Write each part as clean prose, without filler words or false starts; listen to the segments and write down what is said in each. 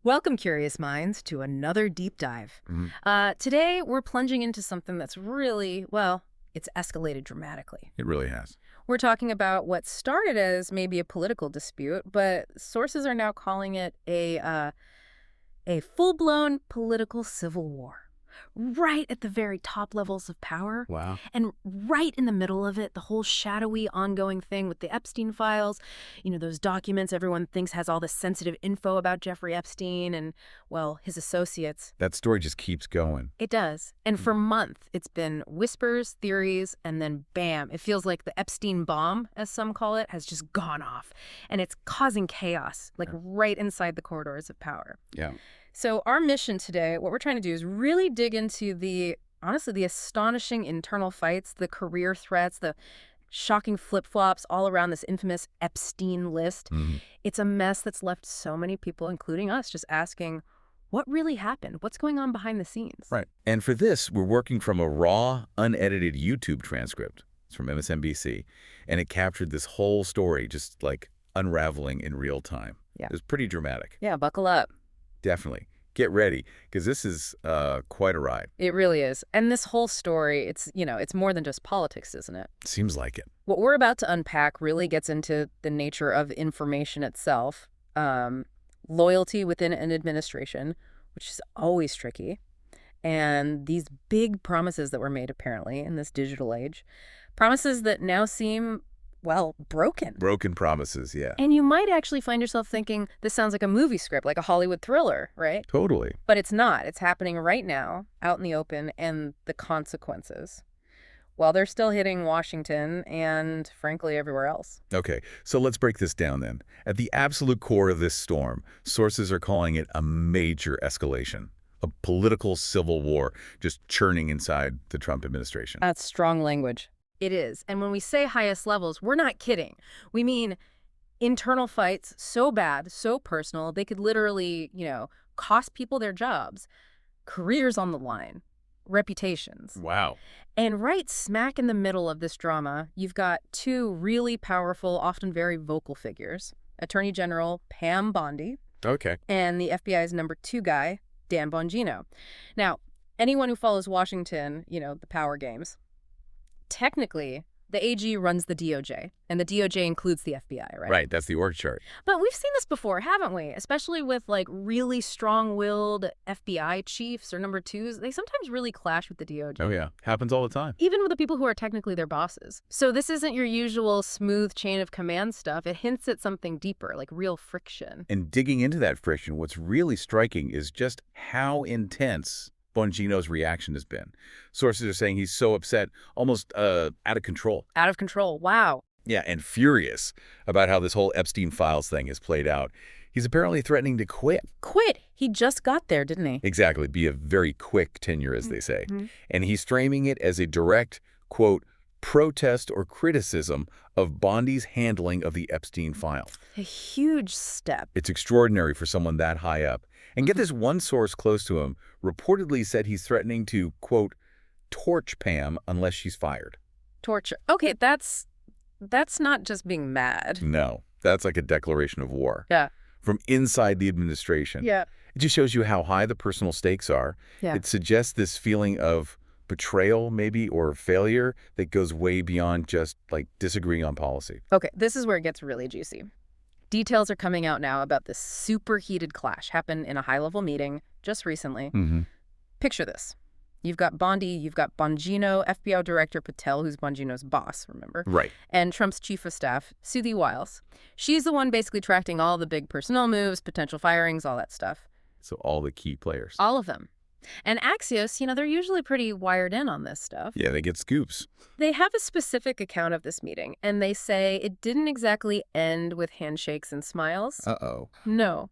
Welcome, curious minds, to another deep dive. Mhm. Today, we're plunging into something that's really, well, it's escalated dramatically. It really has. We're talking about what started as maybe a political dispute, but sources are now calling it a full-blown political civil war. Right at the very top levels of power. Wow. And right in the middle of it, the whole shadowy ongoing thing with the Epstein files, those documents everyone thinks has all this sensitive info about Jeffrey Epstein and, well, his associates. That story just keeps going. It does. And for months, it's been whispers, theories, and then bam, it feels like the Epstein bomb, as some call it, has just gone off. And it's causing chaos, like right inside the corridors of power. Yeah. So our mission today, what we're trying to do is really dig into honestly, the astonishing internal fights, the career threats, the shocking flip-flops all around this infamous Epstein list. hmm It's a mess that's left so many people, including us, just asking, what really happened? What's going on behind the scenes? Right. And for this, we're working from a raw, unedited YouTube transcript. It's from MSNBC. And it captured this whole story just like unraveling in real time. Yeah. It was pretty dramatic. Yeah, buckle up. Definitely. Get ready, because this is quite a ride. It really is. And this whole story, it's more than just politics, isn't it? Seems like it. What we're about to unpack really gets into the nature of information itself, loyalty within an administration, which is always tricky, and these big promises that were made, apparently, in this digital age. Promises that now seem, well, broken. Broken promises, yeah. And you might actually find yourself thinking, this sounds like a movie script, like a Hollywood thriller, right? Totally. But it's not. It's happening right now, out in the open, and the consequences, well, they're still hitting Washington and, frankly, everywhere else. Okay, so let's break this down then. At the absolute core of this storm, sources are calling it a major escalation, a political civil war just churning inside the Trump administration. That's strong language. It is. And when we say highest levels, we're not kidding. We mean internal fights so bad, so personal, they could literally, cost people their jobs, careers on the line, reputations. Wow. And right smack in the middle of this drama, you've got two really powerful, often very vocal figures, Attorney General Pam Bondi Okay. and the FBI's number 2 guy, Dan Bongino. Now, anyone who follows Washington, the power games, technically, the AG runs the DOJ, and the DOJ includes the FBI, right? Right, that's the org chart. But we've seen this before, haven't we? Especially with, really strong-willed FBI chiefs or number 2s. They sometimes really clash with the DOJ. Oh, yeah. Happens all the time. Even with the people who are technically their bosses. So this isn't your usual smooth chain of command stuff. It hints at something deeper, like real friction. And digging into that friction, what's really striking is just how intense Bongino's reaction has been. Sources are saying he's so upset, almost out of control. Out of control. Wow. Yeah, and furious about how this whole Epstein files thing has played out. He's apparently threatening to quit. Quit. He just got there, didn't he? Exactly, be a very quick tenure, as they say. Mm-hmm. And he's framing it as a direct, quote, protest or criticism of Bondi's handling of the Epstein file. A huge step. It's extraordinary for someone that high up. And get this, one source close to him reportedly said he's threatening to, quote, torch Pam unless she's fired. Torture. Okay, that's not just being mad. No, that's like a declaration of war. Yeah. From inside the administration. Yeah. It just shows you how high the personal stakes are. Yeah. It suggests this feeling of betrayal, maybe, or failure that goes way beyond just, disagreeing on policy. Okay, this is where it gets really juicy. Details are coming out now about this super heated clash happened in a high-level meeting just recently. Mm-hmm. Picture this. You've got Bondi, you've got Bongino, FBI Director Patel, who's Bongino's boss, remember? Right. And Trump's chief of staff, Suzy Wiles. She's the one basically tracking all the big personnel moves, potential firings, all that stuff. So all the key players. All of them. And Axios, they're usually pretty wired in on this stuff. Yeah, they get scoops. They have a specific account of this meeting, and they say it didn't exactly end with handshakes and smiles. Uh-oh. No.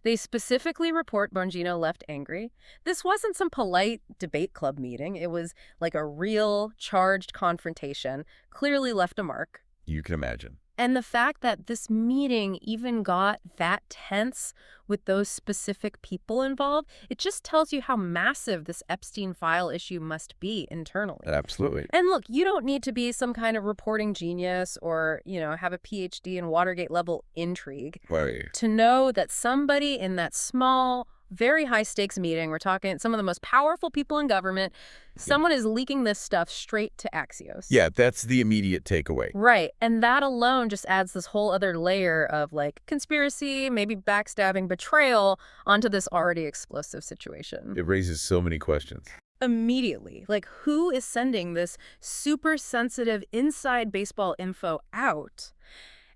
They specifically report Bongino left angry. This wasn't some polite debate club meeting. It was like a real charged confrontation, clearly left a mark. You can imagine. And the fact that this meeting even got that tense with those specific people involved, it just tells you how massive this Epstein file issue must be internally. Absolutely. And look, you don't need to be some kind of reporting genius or, have a PhD in Watergate level intrigue Right. to know that somebody in that small, very high stakes meeting, we're talking some of the most powerful people in government, someone is leaking this stuff straight to Axios. Yeah, that's the immediate takeaway. Right. And that alone just adds this whole other layer of conspiracy, maybe backstabbing, betrayal onto this already explosive situation. It raises so many questions. Immediately. Who is sending this super sensitive inside baseball info out?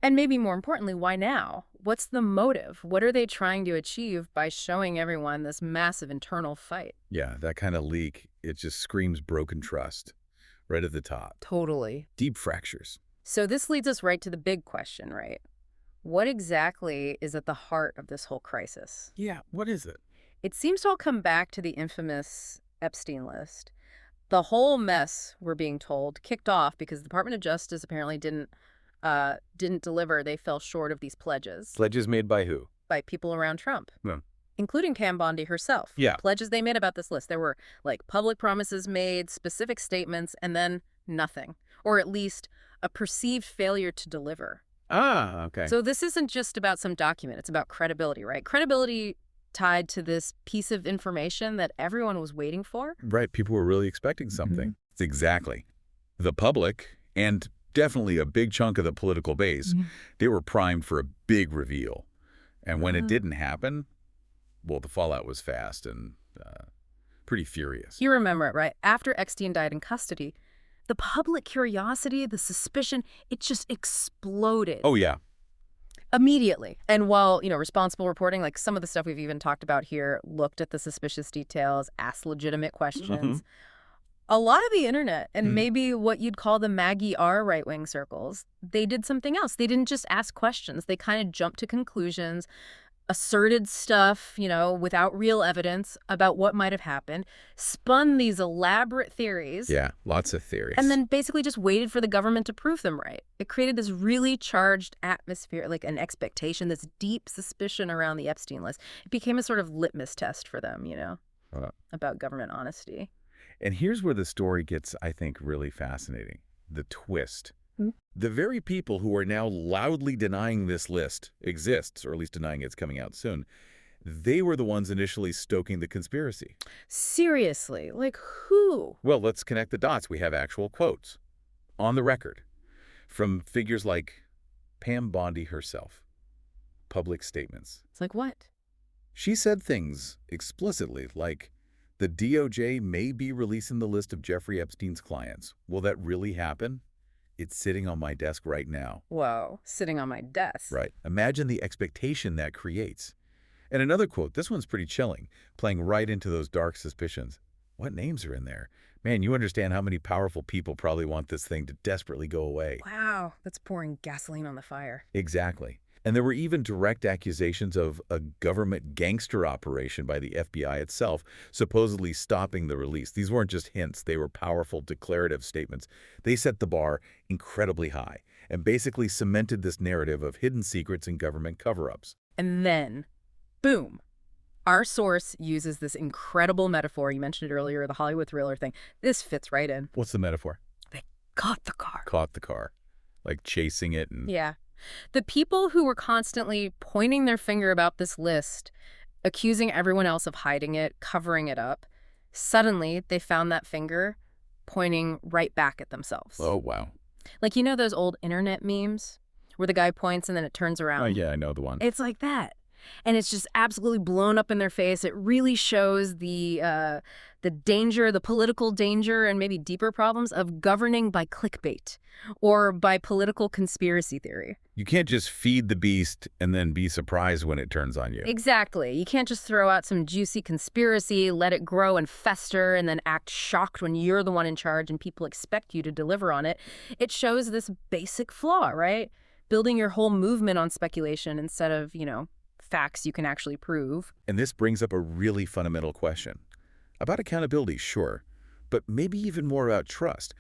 And maybe more importantly, why now? What's the motive? What are they trying to achieve by showing everyone this massive internal fight? Yeah, that kind of leak, it just screams broken trust right at the top. Totally. Deep fractures. So this leads us right to the big question, right? What exactly is at the heart of this whole crisis? Yeah, what is it? It seems to all come back to the infamous Epstein list. The whole mess, we're being told, kicked off because the Department of Justice apparently didn't deliver. They fell short of these pledges. Pledges made by who? By people around Trump. Yeah. Including Cam Bondi herself. Yeah. Pledges they made about this list. There were public promises made, specific statements, and then nothing. Or at least a perceived failure to deliver. Ah, okay. So this isn't just about some document. It's about credibility, right? Credibility tied to this piece of information that everyone was waiting for. Right, people were really expecting something. Exactly. The public, and definitely a big chunk of the political base, they were primed for a big reveal. And when it didn't happen, well, the fallout was fast and pretty furious. You remember it, right? After Epstein died in custody, the public curiosity, the suspicion, it just exploded. Oh, yeah. Immediately. And while, responsible reporting, some of the stuff we've even talked about here, looked at the suspicious details, asked legitimate questions, a lot of the internet, and maybe what you'd call the Maggie R right-wing circles, they did something else. They didn't just ask questions. They kind of jumped to conclusions, asserted stuff, without real evidence about what might have happened, spun these elaborate theories. Yeah, lots of theories. And then basically just waited for the government to prove them right. It created this really charged atmosphere, an expectation, this deep suspicion around the Epstein list. It became a sort of litmus test for them, about government honesty. And here's where the story gets, I think, really fascinating. The twist. The very people who are now loudly denying this list exists, or at least denying it's coming out soon, they were the ones initially stoking the conspiracy. Seriously? Who? Well, let's connect the dots. We have actual quotes on the record from figures like Pam Bondi herself. Public statements. It's what? She said things explicitly like, the DOJ may be releasing the list of Jeffrey Epstein's clients. Will that really happen? It's sitting on my desk right now. Whoa, sitting on my desk. Right. Imagine the expectation that creates. And another quote, this one's pretty chilling, playing right into those dark suspicions. What names are in there? Man, you understand how many powerful people probably want this thing to desperately go away. Wow, that's pouring gasoline on the fire. Exactly. And there were even direct accusations of a government gangster operation by the FBI itself, supposedly stopping the release. These weren't just hints. They were powerful declarative statements. They set the bar incredibly high and basically cemented this narrative of hidden secrets and government cover-ups. And then, boom. Our source uses this incredible metaphor. You mentioned it earlier, the Hollywood thriller thing. This fits right in. What's the metaphor? They caught the car. Caught the car. Like chasing it and... Yeah. The people who were constantly pointing their finger about this list, accusing everyone else of hiding it, covering it up, suddenly they found that finger pointing right back at themselves. Oh, wow. Those old internet memes where the guy points and then it turns around? Oh, yeah, I know the one. It's like that. And it's just absolutely blown up in their face. It really shows the danger, the political danger, and maybe deeper problems of governing by clickbait or by political conspiracy theory. You can't just feed the beast and then be surprised when it turns on you. Exactly. You can't just throw out some juicy conspiracy, let it grow and fester, and then act shocked when you're the one in charge and people expect you to deliver on it. It shows this basic flaw, right? Building your whole movement on speculation instead of, facts you can actually prove. And this brings up a really fundamental question. About accountability, sure, but maybe even more about trust.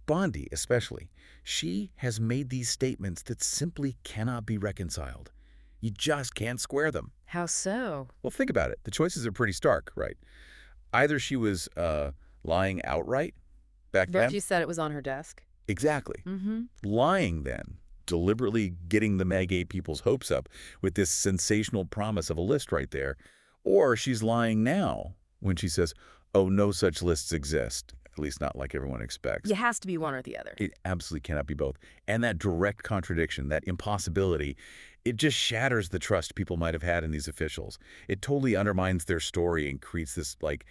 Bondi, especially, she has made these statements that simply cannot be reconciled. You just can't square them. How so? Well, think about it. The choices are pretty stark, right? Either she was lying outright back then. She said it was on her desk. Exactly. Mm-hmm. Lying then, deliberately getting the Maga people's hopes up with this sensational promise of a list right there. Or she's lying now when she says, oh, no such lists exist, at least not like everyone expects. It has to be one or the other. It absolutely cannot be both. And that direct contradiction, that impossibility, it just shatters the trust people might have had in these officials. It totally undermines their story and creates this, like,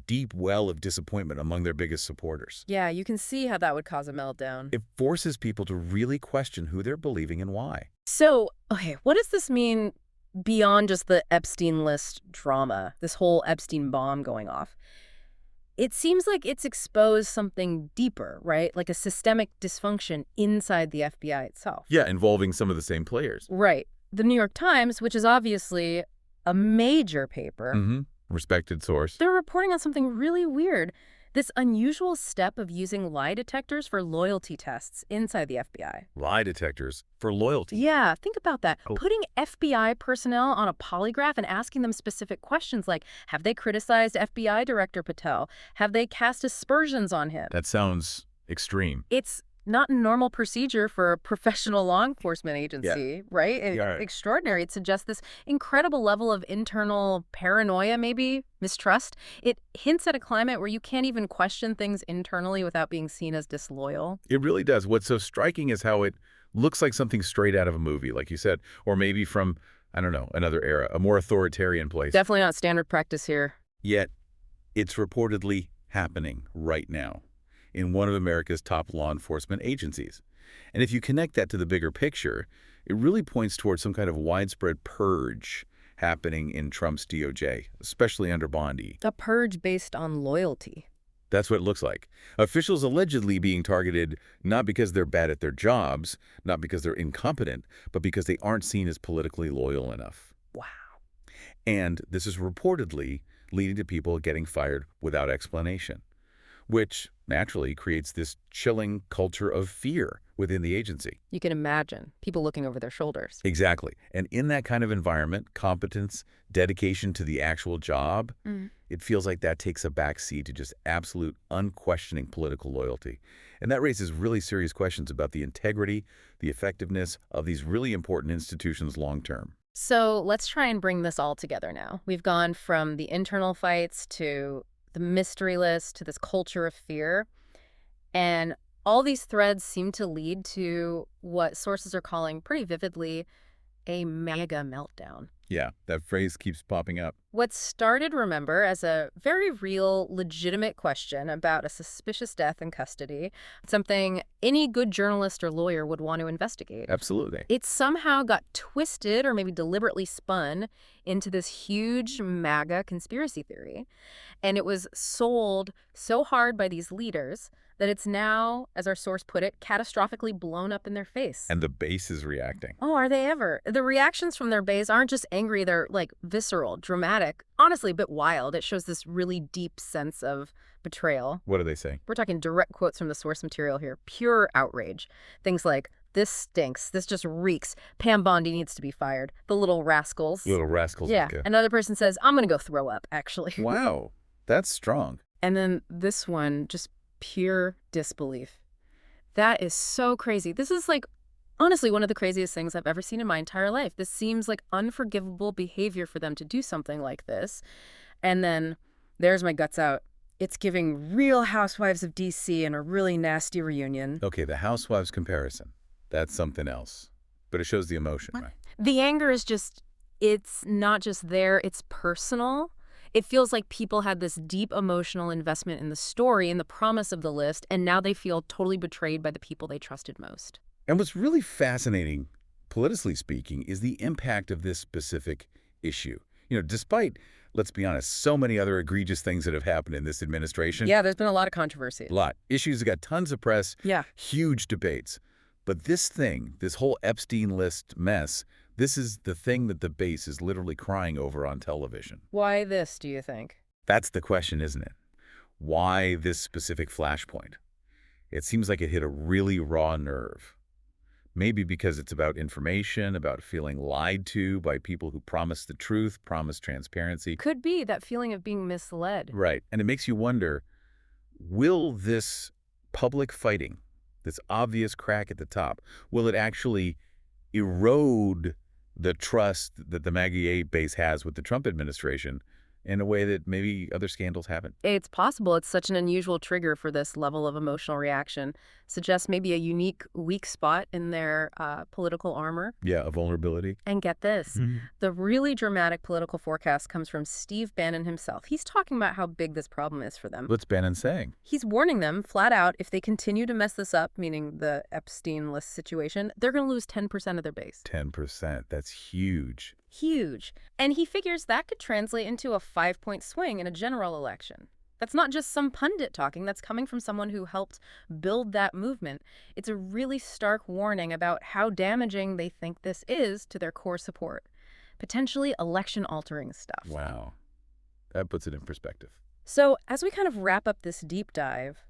deep well of disappointment among their biggest supporters. Yeah, you can see how that would cause a meltdown. It forces people to really question who they're believing and why. So, okay, what does this mean beyond just the Epstein list drama, this whole Epstein bomb going off? It seems like it's exposed something deeper, right? Like a systemic dysfunction inside the FBI itself. Yeah, involving some of the same players. Right. The New York Times, which is obviously a major paper, Mm-hmm. Respected source. they're reporting on something really weird. This unusual step of using lie detectors for loyalty tests inside the FBI. Lie detectors for loyalty. Yeah, think about that. Oh. Putting FBI personnel on a polygraph and asking them specific questions like, have they criticized FBI Director Patel? Have they cast aspersions on him? That sounds extreme. It's not a normal procedure for a professional law enforcement agency, right? It's Yeah. extraordinary. It suggests this incredible level of internal paranoia, maybe mistrust. It hints at a climate where you can't even question things internally without being seen as disloyal. It really does. What's so striking is how it looks like something straight out of a movie, like you said, or maybe from, I don't know, another era, a more authoritarian place. Definitely not standard practice here. Yet, it's reportedly happening right now in one of America's top law enforcement agencies. And if you connect that to the bigger picture, it really points towards some kind of widespread purge happening in Trump's DOJ, especially under Bondi. A purge based on loyalty. That's what it looks like. Officials allegedly being targeted not because they're bad at their jobs, not because they're incompetent, but because they aren't seen as politically loyal enough. Wow. And this is reportedly leading to people getting fired without explanation, which naturally creates this chilling culture of fear within the agency. You can imagine people looking over their shoulders. Exactly. And in that kind of environment, competence, dedication to the actual job, it feels like that takes a back seat to just absolute, unquestioning political loyalty. And that raises really serious questions about the integrity, the effectiveness of these really important institutions long term. So let's try and bring this all together now. We've gone from the internal fights to the mystery list to this culture of fear. And all these threads seem to lead to what sources are calling pretty vividly a Maga meltdown. Yeah, that phrase keeps popping up. What started, remember, as a very real, legitimate question about a suspicious death in custody, something any good journalist or lawyer would want to investigate. Absolutely. It somehow got twisted or maybe deliberately spun into this huge MAGA conspiracy theory. And it was sold so hard by these leaders that it's now, as our source put it, catastrophically blown up in their face. And the base is reacting. Oh, are they ever? The reactions from their base aren't just angry, they're like visceral, dramatic, honestly a bit wild. It shows this really deep sense of betrayal. What do they say? We're talking direct quotes from the source material here. Pure outrage. Things like, this stinks. This just reeks. Pam Bondi needs to be fired. The little rascals. Little rascals. Yeah. Another person says, I'm going to go throw up, actually. Wow, that's strong. And then this one, just pure disbelief. That is so crazy. This is like, honestly, one of the craziest things I've ever seen in my entire life. This seems like unforgivable behavior for them to do something like this. And then there's my guts out. It's giving Real Housewives of D.C. and a really nasty reunion. Okay, the Housewives comparison. That's something else. But it shows the emotion, right? The anger is just, it's not just there, it's personal. It feels like people had this deep emotional investment in the story and the promise of the list, and now they feel totally betrayed by the people they trusted most. And what's really fascinating, politically speaking, is the impact of this specific issue. You know, despite, let's be honest, so many other egregious things that have happened in this administration. Yeah, there's been a lot of controversy. A lot. Issues that got tons of press. Yeah. Huge debates. But this thing, this whole Epstein list mess, this is the thing that the base is literally crying over on television. Why this, do you think? That's the question, isn't it? Why this specific flashpoint? It seems like it hit a really raw nerve. Maybe because it's about information, about feeling lied to by people who promise the truth, promise transparency. Could be that feeling of being misled. Right. And it makes you wonder, will this public fighting, this obvious crack at the top, will it actually erode the trust that the Maga base has with the Trump administration in a way that maybe other scandals haven't? It's possible it's such an unusual trigger for this level of emotional reaction. Suggests maybe a unique weak spot in their political armor. Yeah, a vulnerability. And get this, Mhm. the really dramatic political forecast comes from Steve Bannon himself. He's talking about how big this problem is for them. What's Bannon saying? He's warning them flat out if they continue to mess this up, meaning the Epstein list situation, they're going to lose 10% of their base. 10%. That's huge. Huge. And he figures that could translate into a 5-point swing in a general election. That's not just some pundit talking, that's coming from someone who helped build that movement. It's a really stark warning about how damaging they think this is to their core support. Potentially election-altering stuff. Wow. That puts it in perspective. So as we kind of wrap up this deep dive,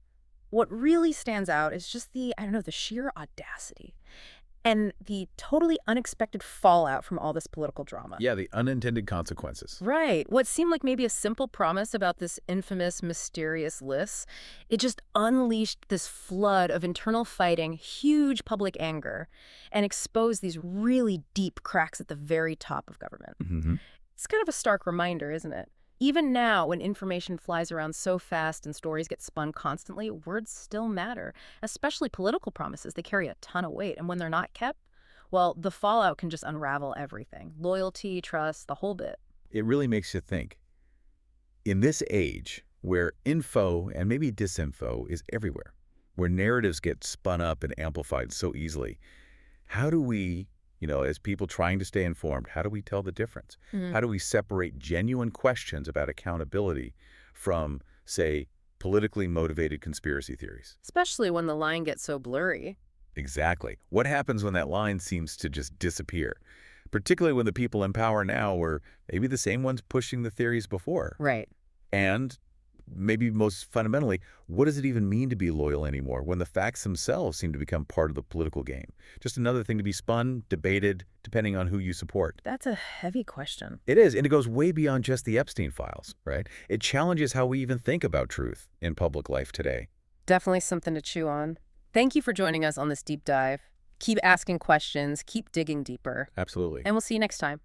what really stands out is just the sheer audacity and the totally unexpected fallout from all this political drama. Yeah, the unintended consequences. Right. What seemed like maybe a simple promise about this infamous, mysterious list, it just unleashed this flood of internal fighting, huge public anger, and exposed these really deep cracks at the very top of government. Mm-hmm. It's kind of a stark reminder, isn't it? Even now, when information flies around so fast and stories get spun constantly, words still matter, especially political promises. They carry a ton of weight, and when they're not kept, well, the fallout can just unravel everything. Loyalty, trust, the whole bit. It really makes you think. In this age where info and maybe disinfo is everywhere, where narratives get spun up and amplified so easily, how do we, as people trying to stay informed, how do we tell the difference? How do we separate genuine questions about accountability from, say, politically motivated conspiracy theories? Especially when the line gets so blurry. Exactly. What happens when that line seems to just disappear? Particularly when the people in power now were maybe the same ones pushing the theories before. Right. And maybe most fundamentally, what does it even mean to be loyal anymore when the facts themselves seem to become part of the political game? Just another thing to be spun, debated, depending on who you support. That's a heavy question. It is, and it goes way beyond just the Epstein files, right? It challenges how we even think about truth in public life today. Definitely something to chew on. Thank you for joining us on this deep dive. Keep asking questions, keep digging deeper, Absolutely. and we'll see you next time.